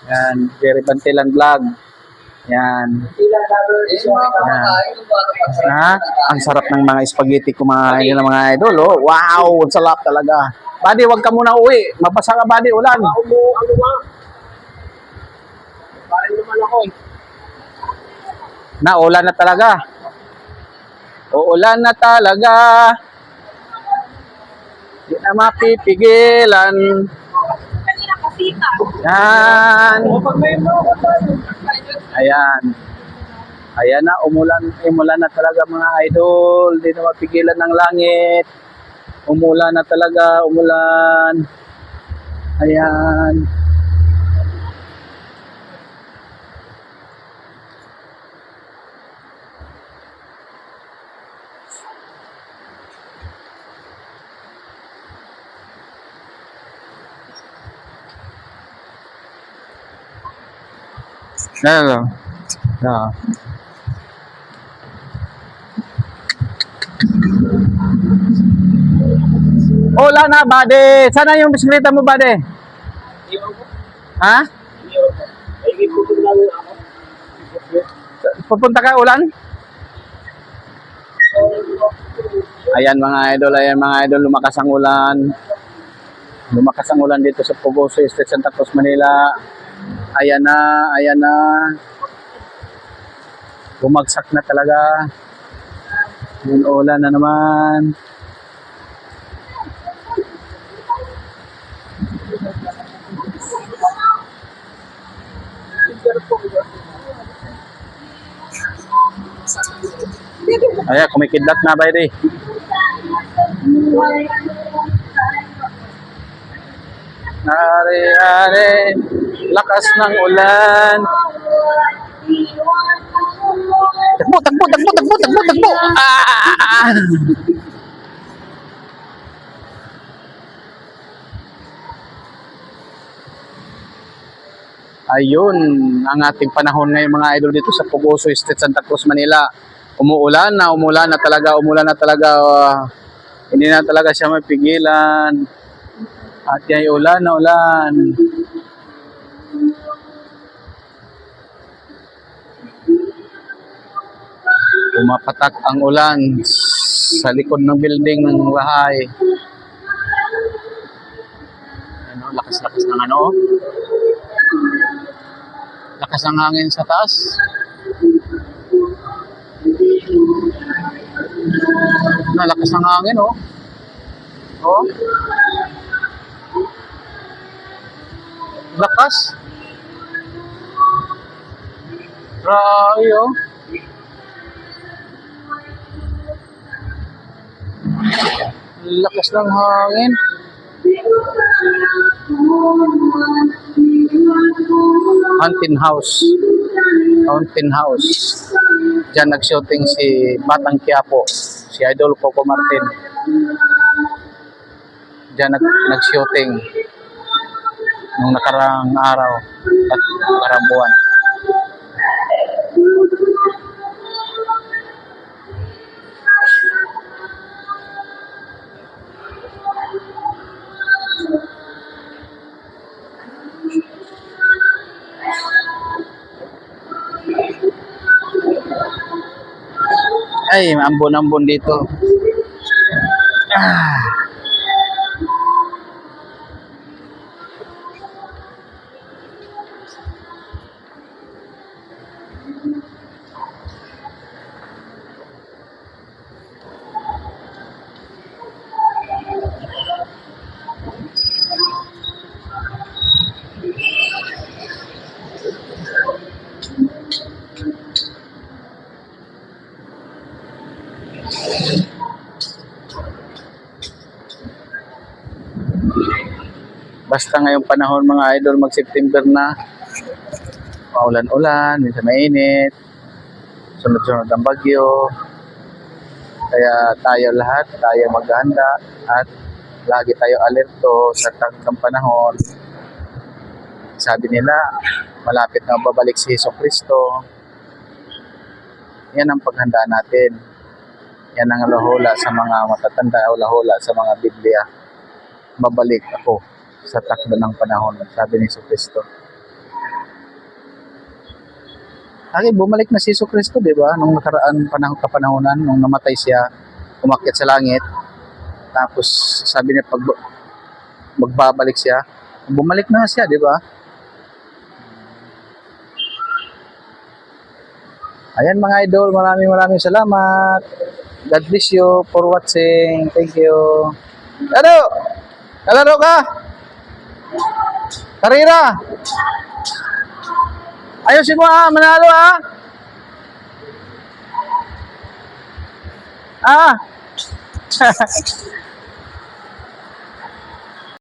Yan, Jerry Bantilan Vlog. Yan. Ha? Ang sarap ng mga spaghetti kumain ng mga idol. Oh. Wow, ang sarap talaga. Buddy, wag ka muna uwi. Mabasa ka, buddy, ulan. Ulan na talaga. Uulan na talaga. Hindi na mapipigilan. Yan. Ayan. Ayan na, umulan na talaga mga idol. Hindi na mapigilan ng langit. Umulan na talaga, umulan. Ayan. No. Wala na, buddy. Sana yung bisikleta mo, buddy? Ha? Pupunta ka ulan? Ayan mga idol, lumakas ang ulan. Lumakas ang ulan dito sa Pugoso Street, Santa Cruz, Manila. Ayan na. Bumagsak na talaga. Yung ulan na naman. Ayan, kumikidlat na ba ito? Ari, lakas ng ulan. Takbo. Ayun, ang ating panahon ngayon mga idol dito sa Pugoso Street, Santa Cruz, Manila. Umuulan na talaga. Hindi na talaga siya mapigilan. At yan, ulan. Pumapatak ang ulan sa likod ng building ng bahay. Lakas ng lakas ng hangin sa taas. Lakas ng hangin, oh. Lakas. Grabe, oh. Lakas ng hangin. Haunted house. Diyan nag-shooting si Batang Quiapo, si Idol Coco Martin. Diyan nag-shooting nung nakarang araw at nakarang buwan. Ay, ambon dito. Basta ngayong panahon mga idol, mag-September na, maulan-ulan, minsan mainit, sunod-sunod ang bagyo. Kaya tayo lahat, tayo maghahanda at lagi tayo alerto sa takdang panahon. Sabi nila, malapit na babalik si Jesucristo. Yan ang paghanda natin. Yan ang lahula sa mga matatanda o lahula sa mga Biblia. Babalik ako sa takbo ng panahon, sabi ni Jesucristo. Lagi bumalik na si Jesu Cristo, di ba? Nung nakaraan kapanahonan, nung namatay siya, umakyat sa langit. Tapos sabi niya pag magbabalik siya, bumalik na siya, di ba? Ayan mga idol, maraming salamat. God bless you for watching. Thank you. Laro! Kalaro ka! Karira! Ayusin mo manalo Ah!